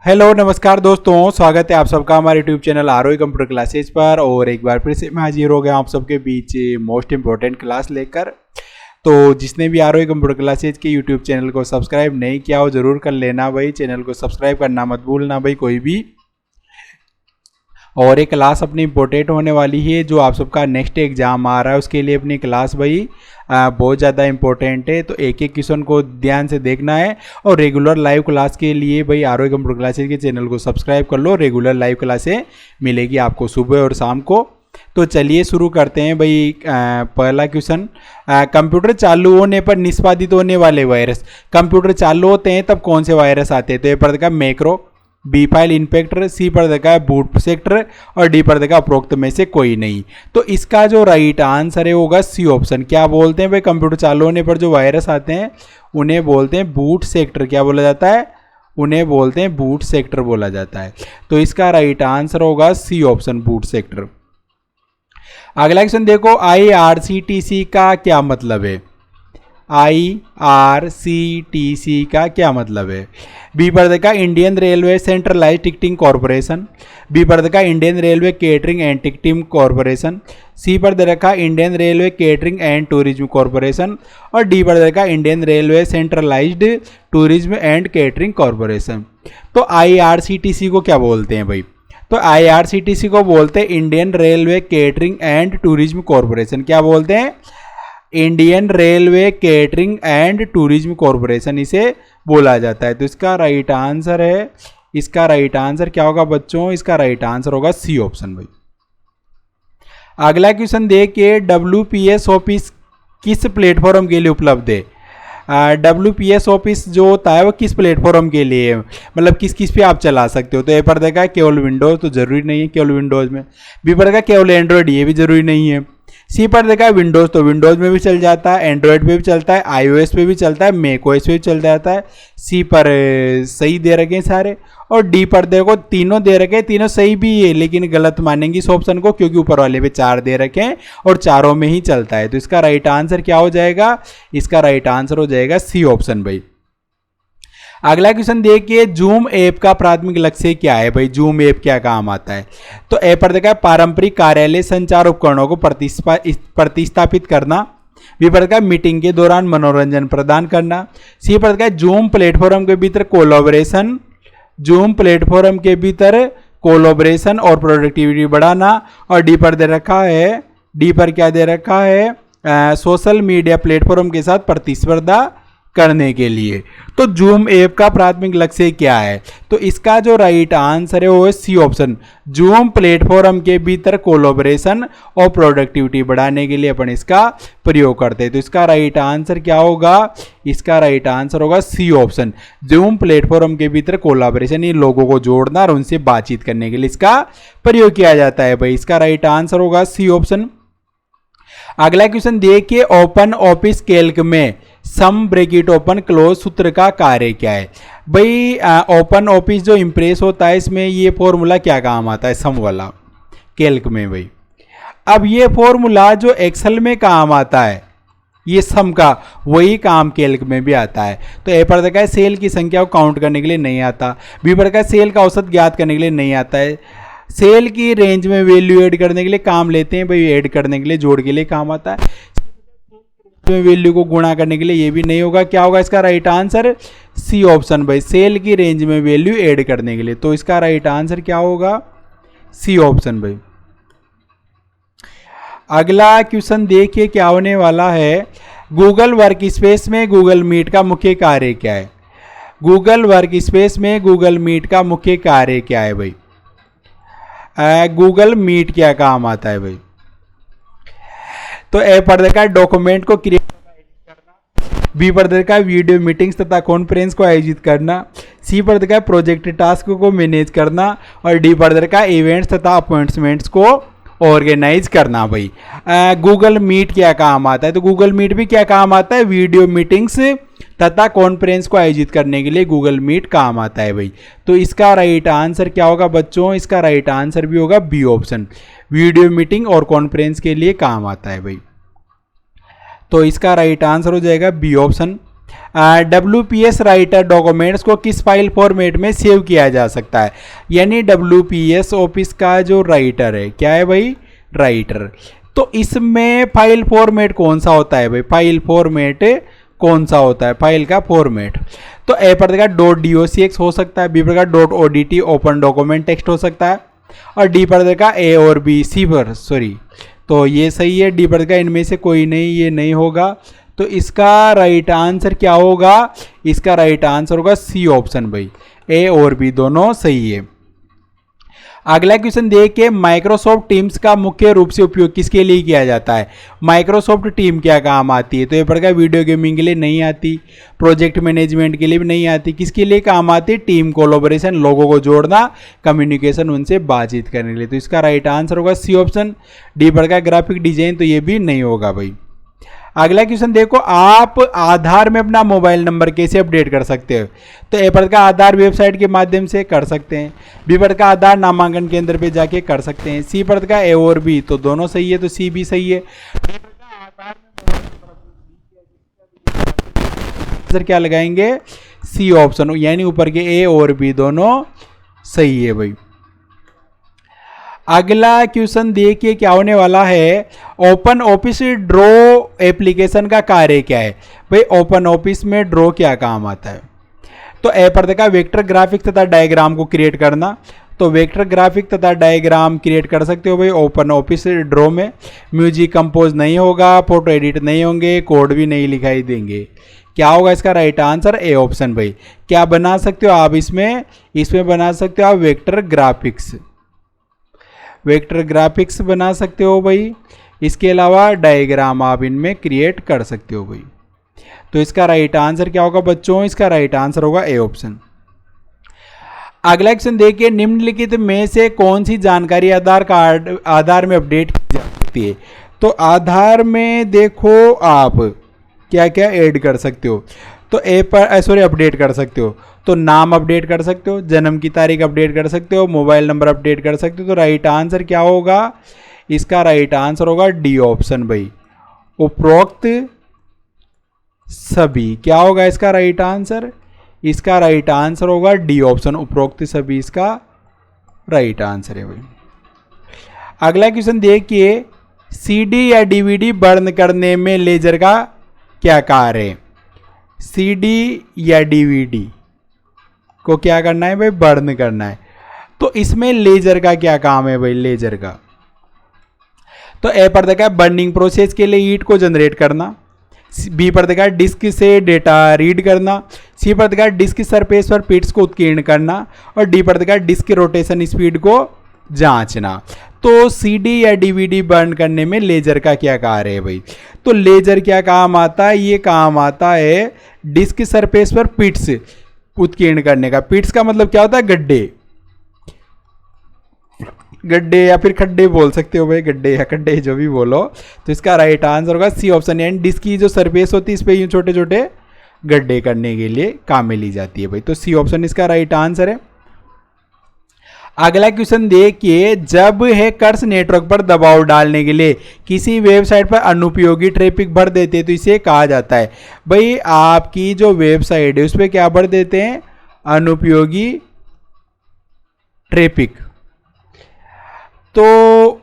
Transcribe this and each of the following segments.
Hello नमस्कार दोस्तों, स्वागत है आप सबका हमारे यूट्यूब चैनल आरोही कंप्यूटर क्लासेज पर। और एक बार फिर से मैं हाजिर हो गया आप सबके बीच मोस्ट इंपॉर्टेंट क्लास लेकर। तो जिसने भी आरोही कंप्यूटर क्लासेज के यूट्यूब चैनल को सब्सक्राइब नहीं किया हो ज़रूर कर लेना भाई, चैनल को सब्सक्राइब करना मत भूलना भाई कोई भी। और एक क्लास अपनी इंपॉर्टेंट होने वाली है, जो आप सबका नेक्स्ट एग्जाम आ रहा है उसके लिए अपनी क्लास भाई बहुत ज़्यादा इंपॉर्टेंट है। तो एक एक क्वेश्चन को ध्यान से देखना है। और रेगुलर लाइव क्लास के लिए भाई आरोही कंप्यूटर क्लासेज के चैनल को सब्सक्राइब कर लो। रेगुलर लाइव क्लासें मिलेगी आपको सुबह और शाम को। तो चलिए शुरू करते हैं भाई। पहला क्वेश्चन, कंप्यूटर चालू होने पर निष्पादित होने वाले वायरस। कंप्यूटर चालू होते हैं तब कौन से वायरस आते हैं? तो ए पर देखा मैक्रो, बी फाइल इन्फेक्टर, सी पर देखा है बूट सेक्टर और डी पर देखा उपरोक्त में से कोई नहीं। तो इसका जो राइट आंसर है होगा सी ऑप्शन। क्या बोलते हैं भाई, कंप्यूटर चालू होने पर जो वायरस आते हैं उन्हें बोलते हैं बूट सेक्टर। क्या बोला जाता है? उन्हें बोलते हैं बूट सेक्टर बोला जाता है। तो इसका राइट आंसर होगा सी ऑप्शन, बूट सेक्टर। अगला क्वेश्चन देखो, IRCTC का क्या मतलब है? IRCTC का क्या मतलब है? बी पर देखा Indian railway centralised ticketing corporation, B पर देखा Indian railway catering and ticketing corporation, C पर दे रखा Indian railway catering and tourism corporation और डी पर देखा Indian railway centralised tourism and catering corporation. तो IRCTC को क्या बोलते हैं भाई? तो IRCTC को बोलते हैं Indian railway catering and tourism corporation. क्या बोलते हैं? Indian railway catering and tourism corporation इसे बोला जाता है। तो इसका राइट आंसर है, इसका राइट आंसर क्या होगा बच्चों? इसका राइट आंसर होगा सी ऑप्शन भाई। अगला क्वेश्चन देखिए, WPS ऑफिस किस प्लेटफॉर्म के लिए उपलब्ध है? WPS ऑफिस जो होता है वो किस प्लेटफॉर्म के लिए है, मतलब किस किस पे आप चला सकते हो? तो ए पर देखा केवल विंडोज, तो जरूरी नहीं है केवल विंडोज में। बी पर देखा केवल एंड्रॉयड, ये भी जरूरी नहीं है। सी पर देखा है विंडोज, तो विंडोज में भी चल जाता है, एंड्रॉयड पे भी चलता है, iOS पे भी चलता है, मैकओएस पे भी चल जाता है। सी पर सही दे रखे हैं सारे। और डी पर देखो तीनों दे रखे हैं, तीनों सही भी है लेकिन गलत मानेंगे इस ऑप्शन को, क्योंकि ऊपर वाले पे 4 दे रखे हैं और चारों में ही चलता है। तो इसका राइट आंसर क्या हो जाएगा? इसका राइट आंसर हो जाएगा सी ऑप्शन भाई। अगला क्वेश्चन देखिए, जूम ऐप का प्राथमिक लक्ष्य क्या है भाई? जूम ऐप क्या काम आता है? तो ए पर देखा पारंपरिक कार्यालय संचार उपकरणों को प्रतिस्थापित करना, बी पर देखा मीटिंग के दौरान मनोरंजन प्रदान करना, सी पर देखा जूम प्लेटफॉर्म के भीतर कोलैबोरेशन, जूम प्लेटफॉर्म के भीतर कोलैबोरेशन और प्रोडक्टिविटी बढ़ाना और डी पर दे रखा है, डी पर क्या दे रखा है? सोशल मीडिया प्लेटफॉर्म के साथ प्रतिस्पर्धा करने के लिए। तो जूम ऐप का प्राथमिक लक्ष्य क्या है? तो इसका जो राइट आंसर है वो है सी ऑप्शन, जूम प्लेटफॉर्म के भीतर कोलैबोरेशन और प्रोडक्टिविटी बढ़ाने के लिए अपन इसका प्रयोग करते हैं। तो इसका राइट आंसर क्या होगा? इसका राइट आंसर होगा सी ऑप्शन, जूम प्लेटफॉर्म के भीतर कोलैबोरेशन, इन लोगों को जोड़ना और उनसे बातचीत करने के लिए इसका प्रयोग किया जाता है भाई। इसका राइट आंसर होगा सी ऑप्शन। अगला क्वेश्चन देखिए, ओपन ऑफिस कैल्क में सम ब्रैकेट ओपन क्लोज सूत्र का कार्य क्या है भाई? ओपन ऑफिस जो इंप्रेस होता है इसमें ये फॉर्मूला क्या काम आता है? सम वाला कैल्क में भाई। अब ये फॉर्मूला जो एक्सेल में काम आता है ये सम का, वही काम कैल्क में भी आता है। तो ए पर देखा है सेल की संख्या को काउंट करने के लिए नहीं आता, बी पर देखा है सेल का औसत ज्ञात करने के लिए नहीं आता है, सेल की रेंज में वैल्यू ऐड करने के लिए काम लेते हैं भाई, ऐड करने के लिए जोड़ के लिए काम आता है, वैल्यू को गुणा करने के लिए ये भी नहीं होगा। क्या होगा इसका राइट आंसर? सी ऑप्शन भाई, सेल की रेंज में वैल्यू ऐड करने के लिए। तो इसका राइट आंसर क्या होगा? सी ऑप्शन भाई। अगला क्वेश्चन देखिए क्या होने वाला है, गूगल वर्क स्पेस में गूगल मीट का मुख्य कार्य क्या है? गूगल वर्क स्पेस में गूगल मीट का मुख्य कार्य क्या है भाई? गूगल मीट क्या काम आता है भाई? तो ए पर देखा डॉक्यूमेंट को क्रिएट करना, बी पर देखा वीडियो मीटिंग्स तथा कॉन्फ्रेंस को आयोजित करना, सी पर देखा प्रोजेक्ट टास्क को मैनेज करना और डी पर देखा इवेंट्स तथा अपॉइंटमेंट्स को ऑर्गेनाइज करना भाई। गूगल मीट क्या काम आता है? तो गूगल मीट भी क्या काम आता है? वीडियो मीटिंग्स तथा कॉन्फ्रेंस को आयोजित करने के लिए गूगल मीट काम आता है भाई। तो इसका राइट आंसर क्या होगा बच्चों? इसका राइट आंसर भी होगा बी ऑप्शन, वीडियो मीटिंग और कॉन्फ्रेंस के लिए काम आता है भाई। तो इसका राइट आंसर हो जाएगा B option. WPS writer documents को किस फाइल फॉर्मेट में सेव किया जा सकता है। यानी WPS ऑफिस का जो राइटर है, क्या है भाई, राइटर, तो इसमें फाइल फॉर्मेट कौन सा होता है भाई, फाइल फॉर्मेट कौन सा होता है, फाइल का फॉर्मेट। तो ए पर देगा .docx हो सकता है, बी पर देगा .odt ओपन डॉक्यूमेंट टेक्स्ट हो सकता है, और डी पर देगा ए और बी, सी पर सॉरी, तो ये सही है, डी पर देगा इनमें से कोई नहीं, ये नहीं होगा। तो इसका राइट आंसर क्या होगा, इसका राइट आंसर होगा सी ऑप्शन भाई, ए और बी दोनों सही है। अगला क्वेश्चन देखिए, माइक्रोसॉफ्ट टीम्स का मुख्य रूप से उपयोग किसके लिए किया जाता है। माइक्रोसॉफ्ट टीम क्या काम आती है, तो ये पड़ेगा वीडियो गेमिंग के लिए नहीं आती, प्रोजेक्ट मैनेजमेंट के लिए भी नहीं आती, किसके लिए काम आती है, टीम कोलैबोरेशन, लोगों को जोड़ना, कम्युनिकेशन, उनसे बातचीत करने के लिए। तो इसका राइट आंसर होगा सी ऑप्शन। डी पड़ेगा ग्राफिक डिजाइन, तो ये भी नहीं होगा भाई। अगला क्वेश्चन देखो, आप आधार में अपना मोबाइल नंबर कैसे अपडेट कर सकते हो। तो ए पर का आधार वेबसाइट के माध्यम से कर सकते हैं, बी पर का आधार नामांकन केंद्र पे जाके कर सकते हैं, सी पर का ए और बी, तो दोनों सही है, तो सी भी सही है। आंसर क्या लगाएंगे, सी ऑप्शन, यानी ऊपर के ए और बी दोनों सही है भाई। अगला क्वेश्चन देखिए क्या होने वाला है, ओपन ऑफिस ड्रॉ एप्लीकेशन का कार्य क्या है। भाई ओपन ऑफिस में ड्रॉ क्या काम आता है। तो ए पर देखा वेक्टर ग्राफिक तथा डायग्राम को क्रिएट करना, तो वेक्टर ग्राफिक तथा डायग्राम क्रिएट कर सकते हो भाई ओपन ऑफिस ड्रॉ में। म्यूजिक कंपोज नहीं होगा, फोटो एडिट नहीं होंगे, कोड भी नहीं लिखाई देंगे। क्या होगा इसका राइट आंसर, ए ऑप्शन भाई। क्या बना सकते हो आप इसमें बना सकते हो आप वेक्टर ग्राफिक्स, वेक्टर ग्राफिक्स बना सकते हो भाई। इसके अलावा डायग्राम आप इनमें क्रिएट कर सकते हो भाई। तो इसका राइट आंसर क्या होगा बच्चों, इसका राइट आंसर होगा ए ऑप्शन। अगला क्वेश्चन देखिए, निम्नलिखित में से कौन सी जानकारी आधार में अपडेट की जा सकती है। तो आधार में देखो आप क्या क्या ऐड कर सकते हो। तो ए पर अपडेट कर सकते हो, तो नाम अपडेट कर सकते हो, जन्म की तारीख अपडेट कर सकते हो, मोबाइल नंबर अपडेट कर सकते हो। तो राइट आंसर क्या होगा, इसका राइट आंसर होगा डी ऑप्शन भाई, उपरोक्त सभी। क्या होगा इसका राइट आंसर, इसका राइट आंसर होगा डी ऑप्शन, उपरोक्त सभी इसका राइट आंसर है भाई। अगला क्वेश्चन देखिए, सीडी या डीवीडी बर्न करने में लेजर का क्या कार्य है। सीडी या डीवीडी को क्या करना है भाई, बर्न करना है। तो इसमें लेजर का क्या काम है भाई, लेजर का। तो ए पर देखा बर्निंग प्रोसेस के लिए हीट को जनरेट करना, बी पर देखा डिस्क से डेटा रीड करना, सी पर देखा डिस्क सरफेस पर पिट्स को उत्कीर्ण करना, और डी पर देखा डिस्क रोटेशन स्पीड को जांचना। तो सीडी या डीवीडी बर्न करने में लेजर का क्या कार्य है भाई। तो लेजर क्या काम आता है, ये काम आता है डिस्क सरफेस पर पिट्स उत्कीर्ण करने का। पिट्स का मतलब क्या होता है, गड्ढे, गड्ढे या फिर खड्डे बोल सकते हो भाई, गड्ढे या खड्डे जो भी बोलो। तो इसका राइट आंसर होगा सी ऑप्शन, यानी डिस्क की जो सरफेस होती है इस पे यूं छोटे छोटे गड्ढे करने के लिए काम में ली जाती है भाई। तो सी ऑप्शन इसका राइट आंसर है। अगला क्वेश्चन देखिए, जब हैकर्स नेटवर्क पर दबाव डालने के लिए किसी वेबसाइट पर अनुपयोगी ट्रैफिक भर देते हैं तो इसे कहा जाता है। भाई आपकी जो वेबसाइट है उस पर क्या भर देते हैं, अनुपयोगी ट्रैफिक। तो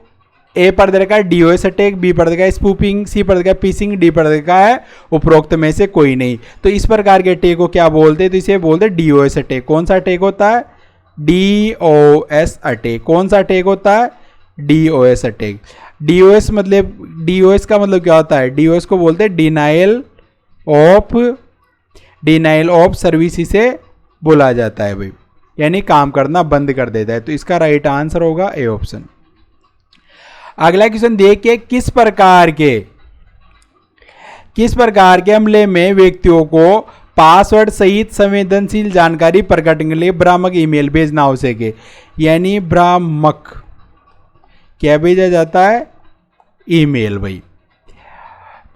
ए पर दे रखा है डीओएस अटैक, बी पर देखा है स्पूपिंग, सी पर देखा है फिशिंग, डी पर देखा है उपरोक्त में से कोई नहीं। तो इस प्रकार के अटैक को क्या बोलते हैं, तो इसे बोलते हैं डीओएस अटैक। कौन सा अटैक होता है, डीओएस अटैक। कौन सा अटैक होता है, डीओएस अटैक। डीओएस मतलब, डीओएस का मतलब क्या होता है, डीओएस को बोलते हैं डिनाइल ऑफ सर्विस से बोला जाता है भाई, यानी काम करना बंद कर देता है। तो इसका राइट आंसर होगा ए ऑप्शन। अगला क्वेश्चन देखिए, किस प्रकार के हमले में व्यक्तियों को पासवर्ड सहित संवेदनशील जानकारी प्रकट करने के लिए भ्रामक ईमेल भेजना आवश्यक है। यानी भ्रामक क्या भेजा जाता है, ईमेल भाई।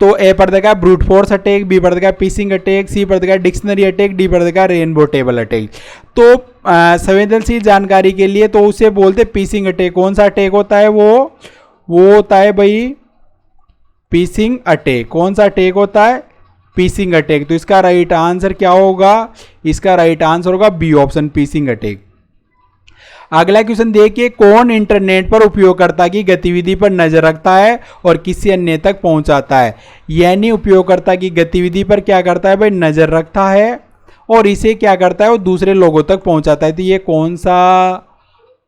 तो ए पर देखा ब्रूट फोर्स अटैक, बी पर देखा फिशिंग अटैक, सी पर देखा डिक्शनरी अटैक, डी पर देखा रेनबो टेबल अटैक। तो संवेदनशील जानकारी के लिए तो उसे बोलते फिशिंग अटैक। कौन सा अटैक होता है, वो होता है भाई फिशिंग अटैक। कौन सा अटैक होता है, पीसिंग अटैक। तो इसका राइट आंसर क्या होगा, इसका राइट आंसर होगा बी ऑप्शन, पीसिंग अटैक। अगला क्वेश्चन देखिए, कौन इंटरनेट पर उपयोगकर्ता की गतिविधि पर नजर रखता है और किसी अन्य तक पहुंचाता है। यानी उपयोगकर्ता की गतिविधि पर क्या करता है भाई, नजर रखता है और इसे क्या करता है, वो दूसरे लोगों तक पहुंचाता है। तो ये कौन सा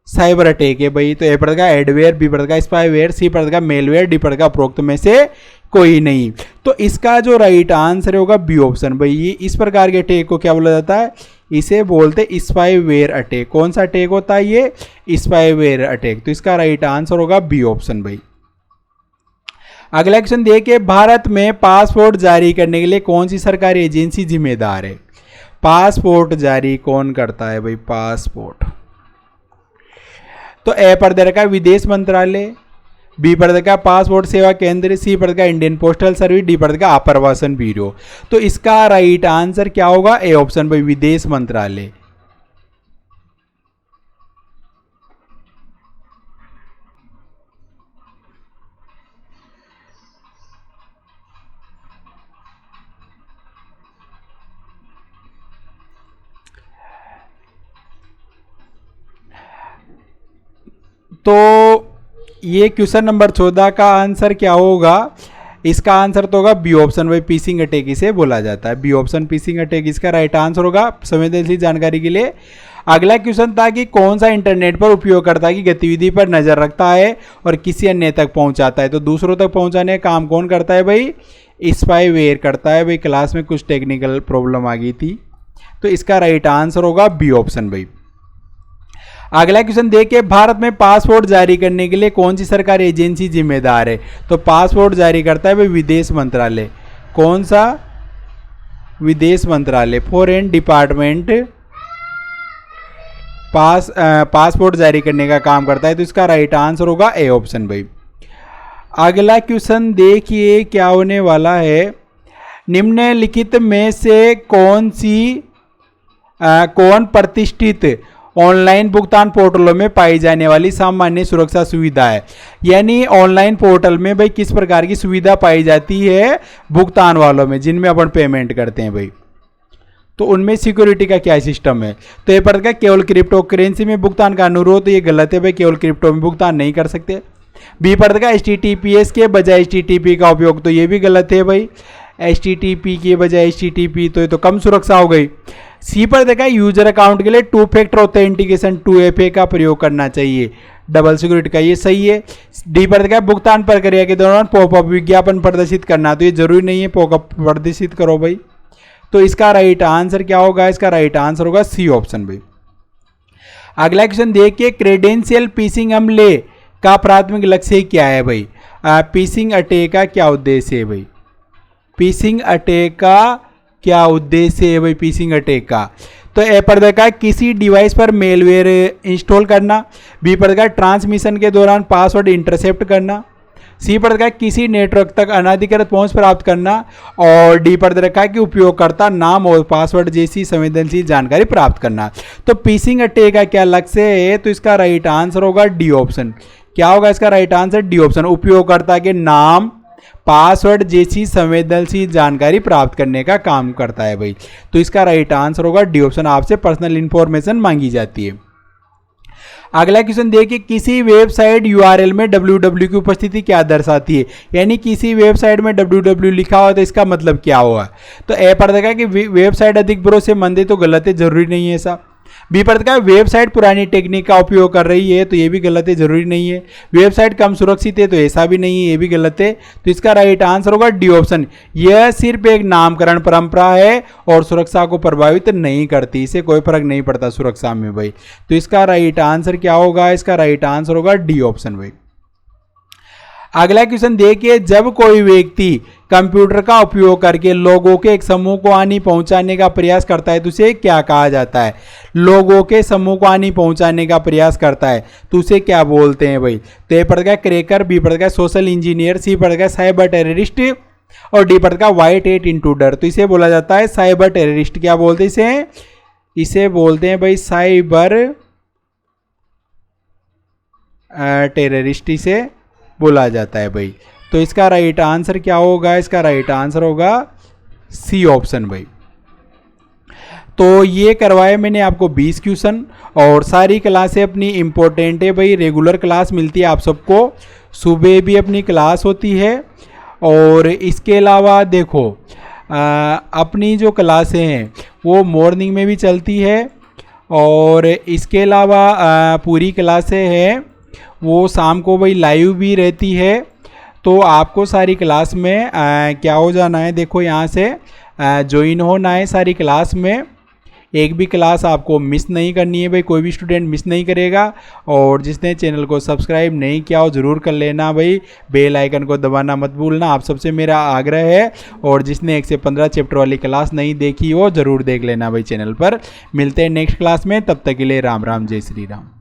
साइबर अटैक है भाई, तो ए पड़ेगा एडवेयर, बी पड़ेगा स्पाईवेयर, सी पड़ेगा मेलवेयर, डी पड़ेगा उपरोक्त में से कोई नहीं। तो इसका जो राइट आंसर होगा बी ऑप्शन भाई। ये इस प्रकार के अटैक को क्या बोला जाता है, इसे बोलते स्पाईवेयर अटैक। कौन सा अटैक होता है ये, स्पाईवेयर अटैक। तो इसका राइट आंसर होगा बी ऑप्शन भाई। अगला क्वेश्चन देखिए, भारत में पासपोर्ट जारी करने के लिए कौन सी सरकारी एजेंसी जिम्मेदार है। पासपोर्ट जारी कौन करता है भाई, पासपोर्ट। तो ए पर दे रखा है विदेश मंत्रालय, बी पर देखा पासपोर्ट सेवा केंद्र, सी पर देखा इंडियन पोस्टल सर्विस, डी पर देखा आप्रवासन ब्यूरो। तो इसका राइट आंसर क्या होगा, ए ऑप्शन भाई, विदेश मंत्रालय। तो ये क्वेश्चन नंबर 14 का आंसर क्या होगा, इसका आंसर तो होगा बी ऑप्शन भाई, पीसिंग अटैक इसे बोला जाता है। बी ऑप्शन पीसिंग अटैक इसका राइट आंसर होगा। संवेदनशील जानकारी के लिए अगला क्वेश्चन था कि कौन सा इंटरनेट पर उपयोगकर्ता की गतिविधि पर नजर रखता है और किसी अन्य तक पहुंचाता है। तो दूसरों तक पहुंचाने का काम कौन करता है भाई, स्पाईवेयर करता है भाई। क्लास में कुछ टेक्निकल प्रॉब्लम आ गई थी, तो इसका राइट आंसर होगा बी ऑप्शन भाई। अगला क्वेश्चन देखिए, भारत में पासपोर्ट जारी करने के लिए कौन सी सरकारी एजेंसी जिम्मेदार है। तो पासपोर्ट जारी करता है भाई विदेश मंत्रालय। कौन सा, विदेश मंत्रालय, फॉरेन डिपार्टमेंट पासपोर्ट जारी करने का काम करता है। तो इसका राइट आंसर होगा ए ऑप्शन भाई। अगला क्वेश्चन देखिए क्या होने वाला है, निम्नलिखित में से कौन प्रतिष्ठित ऑनलाइन भुगतान पोर्टलों में पाई जाने वाली सामान्य सुरक्षा सुविधा है। यानी ऑनलाइन पोर्टल में भाई किस प्रकार की सुविधा पाई जाती है भुगतान वालों में, जिनमें अपन पेमेंट करते हैं भाई, तो उनमें सिक्योरिटी का क्या सिस्टम है। तो ये पड़ता है केवल क्रिप्टो करेंसी में भुगतान का अनुरोध, तो ये गलत है भाई, केवल क्रिप्टो में भुगतान नहीं कर सकते। बी पड़ता है HTTPS के बजाय HTTP का उपयोग, तो ये भी गलत है भाई, HTTP के बजाय HTTP, तो ये तो कम सुरक्षा हो गई। सी पर देखा यूजर अकाउंट के लिए 2 फैक्टर ऑथेंटिकेशन 2FA का प्रयोग करना चाहिए, डबल सिक्योरिटी का, ये सही है। डी पर देखा भुगतान प्रक्रिया के दौरान पॉपअप विज्ञापन प्रदर्शित करना, तो ये जरूरी नहीं है पॉपअप प्रदर्शित करो भाई। तो इसका राइट आंसर क्या होगा, इसका राइट आंसर होगा सी ऑप्शन भाई। अगला क्वेश्चन देखिए, क्रेडेंशियल फिशिंग हमले का प्राथमिक लक्ष्य क्या है भाई। फिशिंग अटैक का क्या उद्देश्य है भाई, फिशिंग अटैक का क्या उद्देश्य है भाई, फिशिंग अटैक का। तो ए पर देखा किसी डिवाइस पर मेलवेयर इंस्टॉल करना, बी पर देखा ट्रांसमिशन के दौरान पासवर्ड इंटरसेप्ट करना, सी पर देखा किसी नेटवर्क तक अनाधिकृत पहुंच प्राप्त करना, और डी पर देखा कि उपयोगकर्ता नाम और पासवर्ड जैसी संवेदनशील जानकारी प्राप्त करना। तो फिशिंग अटैक का क्या लक्ष्य है, तो इसका राइट आंसर होगा डी ऑप्शन। क्या होगा इसका राइट आंसर, डी ऑप्शन, उपयोगकर्ता के नाम पासवर्ड जैसी संवेदनशील जानकारी प्राप्त करने का काम करता है भाई। तो इसका राइट आंसर होगा डी ऑप्शन, आपसे पर्सनल इंफॉर्मेशन मांगी जाती है। अगला क्वेश्चन देखिए, किसी वेबसाइट URL में www की उपस्थिति क्या दर्शाती है। यानी किसी वेबसाइट में www लिखा हुआ तो इसका मतलब क्या हुआ। तो ए पर देखा कि वेबसाइट अधिक भरोसेमंद है, तो गलत है, जरूरी नहीं है ऐसा। बी पर देखा वेबसाइट पुरानी टेक्निक का उपयोग कर रही है, तो ये भी गलत है, जरूरी नहीं है। वेबसाइट कम सुरक्षित है, तो ऐसा भी नहीं है, ये भी गलत है। तो इसका राइट आंसर होगा डी ऑप्शन, यह सिर्फ एक नामकरण परंपरा है और सुरक्षा को प्रभावित नहीं करती, इसे कोई फर्क नहीं पड़ता सुरक्षा में भाई। तो इसका राइट आंसर क्या होगा, इसका राइट आंसर होगा डी ऑप्शन भाई। अगला क्वेश्चन देखिए, जब कोई व्यक्ति कंप्यूटर का उपयोग करके लोगों के एक समूह को हानि पहुंचाने का प्रयास करता है तो उसे क्या कहा जाता है। लोगों के समूह को हानि पहुंचाने का प्रयास करता है तो उसे क्या बोलते हैं भाई। तो ए पड़ेगा क्रैकर, बी पड़ेगा सोशल इंजीनियर, सी पड़ेगा साइबर टेररिस्ट, और डी पड़ेगा व्हाइट हेट इंट्रूडर। तो इसे बोला जाता है साइबर टेररिस्ट। क्या बोलते हैं इसे बोलते हैं भाई साइबर टेररिस्ट इसे बोला जाता है भाई। तो इसका राइट आंसर क्या होगा, इसका राइट आंसर होगा सी ऑप्शन भाई। तो ये करवाए मैंने आपको 20 क्वेश्चन और सारी क्लासें अपनी इम्पोर्टेंट है भाई। रेगुलर क्लास मिलती है आप सबको, सुबह भी अपनी क्लास होती है और इसके अलावा देखो अपनी जो क्लासें हैं वो मॉर्निंग में भी चलती है और इसके अलावा पूरी क्लासें हैं वो शाम को भाई लाइव भी रहती है। तो आपको सारी क्लास में क्या हो जाना है, देखो यहाँ से ज्वाइन होना है सारी क्लास में। एक भी क्लास आपको मिस नहीं करनी है भाई, कोई भी स्टूडेंट मिस नहीं करेगा। और जिसने चैनल को सब्सक्राइब नहीं किया हो ज़रूर कर लेना भाई, बेल आइकन को दबाना मत भूलना, आप सबसे मेरा आग्रह है। और जिसने 1 से 15 चैप्टर वाली क्लास नहीं देखी हो ज़रूर देख लेना भाई चैनल पर। मिलते हैं नेक्स्ट क्लास में, तब तक के लिए राम राम, जय श्री राम।